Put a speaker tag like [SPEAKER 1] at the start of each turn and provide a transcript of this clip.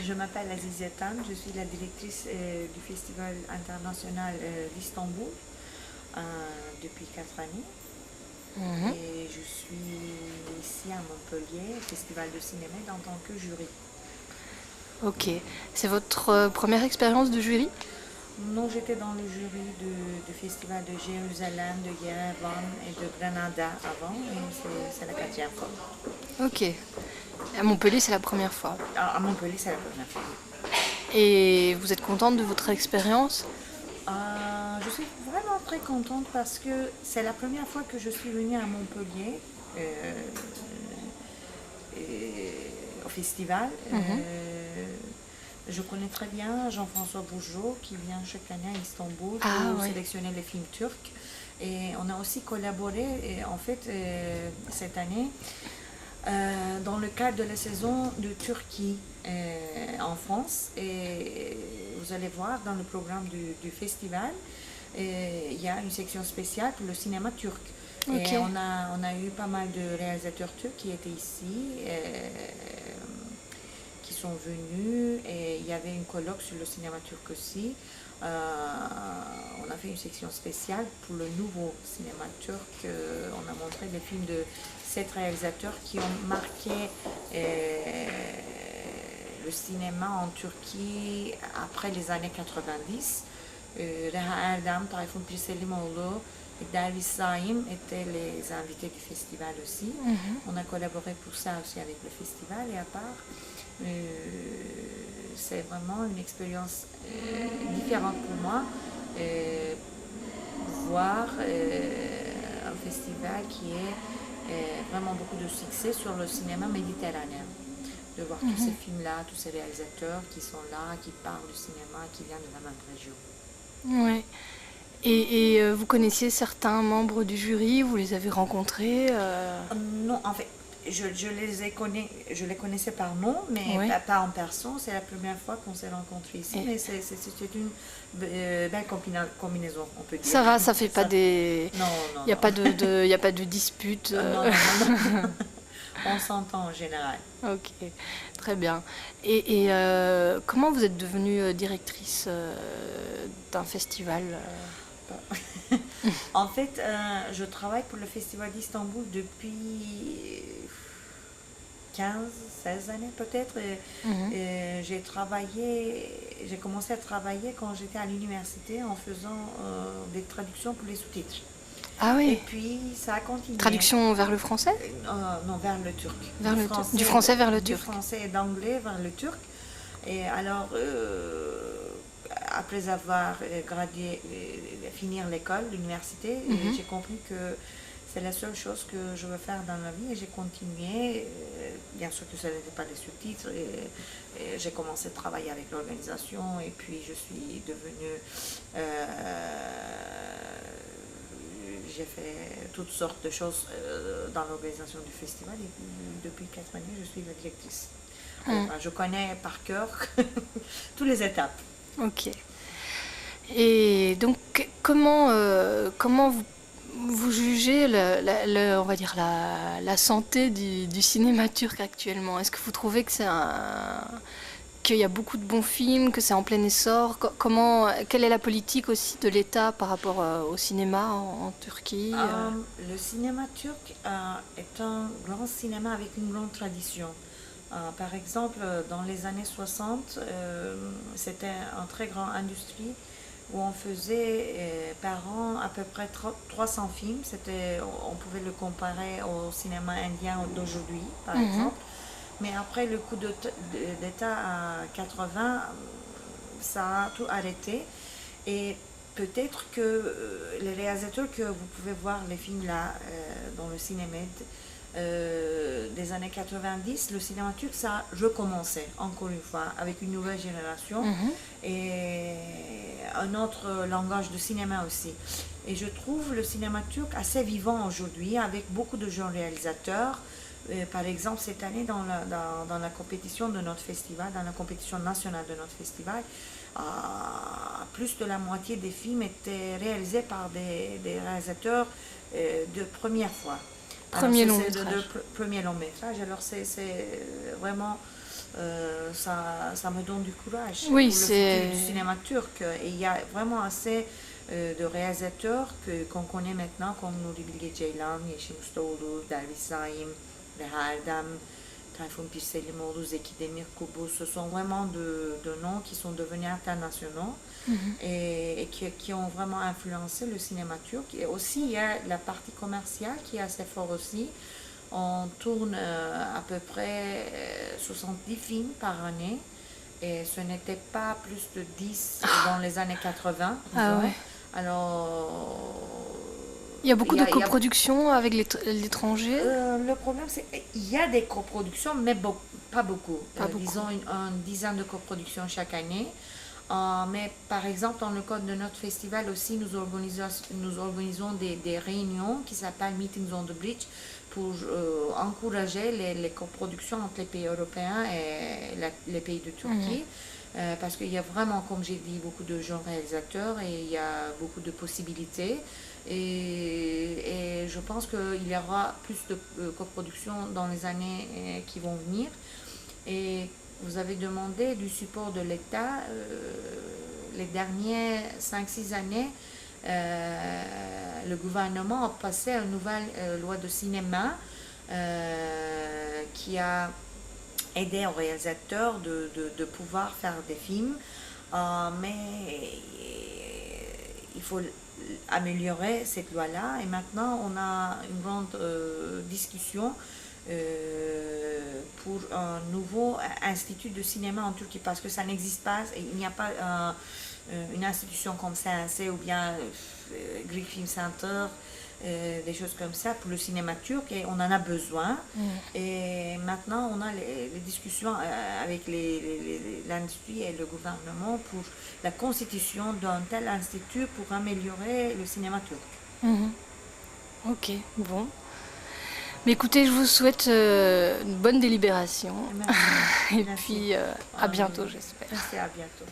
[SPEAKER 1] Je m'appelle Aziz Yetan, je suis la directrice du Festival international d'Istanbul euh, depuis 4 années.
[SPEAKER 2] Mhm.
[SPEAKER 1] Et je suis ici à Montpellier, au Festival de cinéma, en tant que jury.
[SPEAKER 2] Ok. C'est votre première expérience de jury?
[SPEAKER 1] Non, j'étais dans le jury du Festival de Jérusalem, de Yerevan et de Granada avant, et c'est la 4e fois.
[SPEAKER 2] Ok. À Montpellier, c'est la première fois.
[SPEAKER 1] À Montpellier, c'est la première fois.
[SPEAKER 2] Et vous êtes contente de votre expérience?
[SPEAKER 1] Je suis vraiment très contente parce que c'est la première fois que je suis venue à Montpellier euh, au festival.
[SPEAKER 2] Mhm.
[SPEAKER 1] Je connais très bien Jean-François Bourgeot qui vient chaque année à Istanbul
[SPEAKER 2] Ah
[SPEAKER 1] pour
[SPEAKER 2] oui.
[SPEAKER 1] sélectionner les films turcs. Et on a aussi collaboré, et en fait, cette année, dans le cadre de la saison de Turquie en France. Et vous allez voir dans le programme du festival, il y a une section spéciale pour le cinéma turc.
[SPEAKER 2] Ok.
[SPEAKER 1] Et on a eu pas mal de réalisateurs turcs qui étaient ici, qui sont venus. Et il y avait une colloque sur le cinéma turc aussi. On a fait une section spéciale pour le nouveau cinéma turc. On a montré des films de 7 réalisateurs qui ont marqué le cinéma en Turquie après les années 90. Reha Erdem, Tayfun Pirselimoğlu et Derviş Zaim étaient les invités du festival aussi.
[SPEAKER 2] Mhm.
[SPEAKER 1] On a collaboré pour ça aussi avec le festival. Et à part, c'est vraiment une expérience différente pour moi. euh, Voir un festival qui est vraiment beaucoup de succès sur le cinéma méditerranéen. De voir tous ces
[SPEAKER 2] Mhm.
[SPEAKER 1] films-là, tous ces réalisateurs qui sont là, qui parlent du cinéma, qui viennent de la même région.
[SPEAKER 2] Ouais. Et vous connaissiez certains membres du jury, vous les avez rencontrés
[SPEAKER 1] Non, en fait, je les connaissais par nom, mais
[SPEAKER 2] Ouais.
[SPEAKER 1] pas en personne. C'est la première fois qu'on s'est rencontrés ici,
[SPEAKER 2] Et
[SPEAKER 1] mais c'était une belle combinaison, on peut dire.
[SPEAKER 2] ça va, ça fait pas
[SPEAKER 1] Ça,
[SPEAKER 2] des.
[SPEAKER 1] non, non,
[SPEAKER 2] Il n'y a
[SPEAKER 1] non.
[SPEAKER 2] pas y a pas de dispute.
[SPEAKER 1] Non, non, non, non. On s'entend en général.
[SPEAKER 2] Ok, très bien. Et comment vous êtes devenue directrice d'un festival
[SPEAKER 1] En fait, je travaille pour le Festival d'Istanbul depuis 15, 16 années peut-être.
[SPEAKER 2] Mhm.
[SPEAKER 1] J'ai commencé à travailler quand j'étais à l'université en faisant des traductions pour les sous-titres.
[SPEAKER 2] Ah
[SPEAKER 1] Et
[SPEAKER 2] oui,
[SPEAKER 1] puis ça a continué.
[SPEAKER 2] traduction vers le français?
[SPEAKER 1] Non, vers le turc.
[SPEAKER 2] Du français vers le
[SPEAKER 1] Du
[SPEAKER 2] turc.
[SPEAKER 1] français et d'anglais vers le turc. Et alors, après avoir finir l'école, l'université,
[SPEAKER 2] Mhm.
[SPEAKER 1] j'ai compris que c'est la seule chose que je veux faire dans la vie et j'ai continué. Bien sûr que ce n'était pas les sous-titres. Et j'ai commencé à travailler avec l'organisation et puis je suis devenue j'ai fait toutes sortes de choses dans l'organisation du festival et depuis 4 années, je suis la directrice.
[SPEAKER 2] Mm.
[SPEAKER 1] Enfin, je connais par cœur toutes les étapes.
[SPEAKER 2] Ok. Et donc, comment vous jugez on va dire la santé du cinéma turc actuellement? Est-ce que vous trouvez que qu'il y a beaucoup de bons films, que c'est en plein essor? Quelle est la politique aussi de l'État par rapport au cinéma en Turquie?
[SPEAKER 1] Le cinéma turc est un grand cinéma avec une grande tradition. Par exemple, dans les années 60, c'était une très grande industrie où on faisait par an à peu près 300 films. On pouvait le comparer au cinéma indien d'aujourd'hui, par
[SPEAKER 2] Mhm.
[SPEAKER 1] exemple. Mais après le coup d'État à 80, ça a tout arrêté. Et peut-être que les réalisateurs que vous pouvez voir les films là dans le cinéma des années 90, le cinéma turc, ça a recommencé encore une fois avec une nouvelle génération
[SPEAKER 2] Mhm.
[SPEAKER 1] et un autre langage de cinéma aussi. Et je trouve le cinéma turc assez vivant aujourd'hui avec beaucoup de jeunes réalisateurs. Par exemple, cette année, dans la compétition de notre festival, dans la compétition nationale de notre festival, plus de la moitié des films étaient réalisés par des réalisateurs de première fois. Alors,
[SPEAKER 2] Premier long
[SPEAKER 1] c'est de
[SPEAKER 2] métrage.
[SPEAKER 1] premier long métrage. Alors, c'est vraiment ça me donne du courage
[SPEAKER 2] Oui,
[SPEAKER 1] pour le futur du cinéma turc. Et il y a vraiment assez de réalisateurs qu'on connaît maintenant, comme Nuri Bilge Ceylan, Yeşim Ustaoğlu, Derviş Zaim, Reha Erdem, Tayfun Pirselimoğlu, Zeki Demirkubuz. Ce sont vraiment de noms qui sont devenus internationaux et qui ont vraiment influencé le cinéma turc. Et aussi, il y a la partie commerciale qui est assez forte aussi. On tourne à peu près 70 films par année et ce n'était pas plus de 10 dans les années 80, disons.
[SPEAKER 2] Ah ouais.
[SPEAKER 1] Alors,
[SPEAKER 2] Il y a beaucoup de coproductions avec l'étranger.
[SPEAKER 1] Le problème, c'est qu'il y a des coproductions, mais pas beaucoup.
[SPEAKER 2] Pas beaucoup.
[SPEAKER 1] Disons une dizaine de coproductions chaque année. Mais par exemple, dans le cadre de notre festival aussi, nous organisons des réunions qui s'appellent Meetings on the Bridge pour encourager les coproductions entre les pays européens et les pays de Turquie. Parce qu'il y a vraiment, comme j'ai dit, beaucoup de jeunes réalisateurs et il y a beaucoup de possibilités. Et je pense qu'il y aura plus de coproductions dans les années qui vont venir. Et vous avez demandé du support de l'État. Les dernières 5-6 années, le gouvernement a passé une nouvelle loi de cinéma qui a aidé aux réalisateurs de pouvoir faire des films. Mais il faut améliorer cette loi-là. Et maintenant, on a une grande discussion pour un nouveau institut de cinéma en Turquie, parce que ça n'existe pas, il n'y a pas une institution comme CNC ou bien Greek Film Center, des choses comme ça pour le cinéma turc, et on en a besoin. Et maintenant on a les discussions avec l'industrie et le gouvernement pour la constitution d'un tel institut pour améliorer le cinéma turc.
[SPEAKER 2] Ok, bon. Mais écoutez, je vous souhaite une bonne délibération.
[SPEAKER 1] Merci.
[SPEAKER 2] Et puis à bientôt, j'espère.
[SPEAKER 1] Merci, à bientôt.